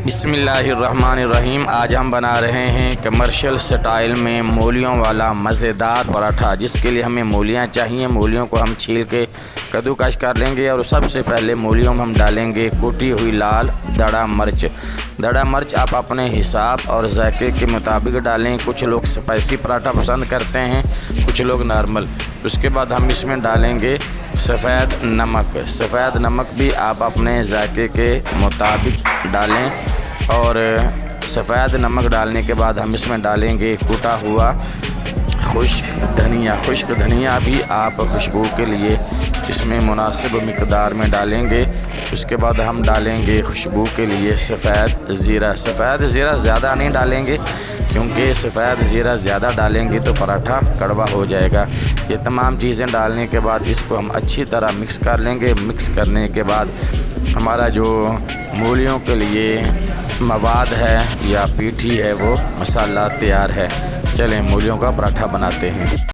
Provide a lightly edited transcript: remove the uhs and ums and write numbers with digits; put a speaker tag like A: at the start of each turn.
A: बिस्मिल्लाहिर्रहमानिर्रहीम। आज हम बना रहे हैं कमर्शियल स्टाइल में मूलियों वाला मज़ेदार पराठा, जिसके लिए हमें मूलियां चाहिए। मूलियों को हम छील के कद्दूकस कर लेंगे और सबसे पहले मूलियों में हम डालेंगे कुटी हुई लाल दड़ा मिर्च। दड़ा मिर्च आप अपने हिसाब और जायके के मुताबिक डालें। कुछ लोग स्पाइसी पराठा पसंद करते हैं, कुछ लोग नॉर्मल। उसके बाद हम इसमें डालेंगे सफ़ेद नमक। सफ़ेद नमक भी आप अपने जायके के मुताबिक डालें। और सफ़ेद नमक डालने के बाद हम इसमें डालेंगे कुटा हुआ खुश्क धनिया। खुश्क धनिया भी आप खुशबू के लिए इसमें मुनासिब मिक़दार में डालेंगे। उसके बाद हम डालेंगे खुशबू के लिए सफ़ेद ज़ीरा। सफ़ेद ज़ीरा ज़्यादा नहीं डालेंगे, क्योंकि सफ़ेद ज़ीरा ज़्यादा डालेंगे तो पराठा कड़वा हो जाएगा। ये तमाम चीज़ें डालने के बाद इसको हम अच्छी तरह मिक्स कर लेंगे। मिक्स करने के बाद हमारा जो मूलियों के लिए मवाद है या पीठी है, वो मसाला तैयार है। चलें मूलियों का पराठा बनाते हैं।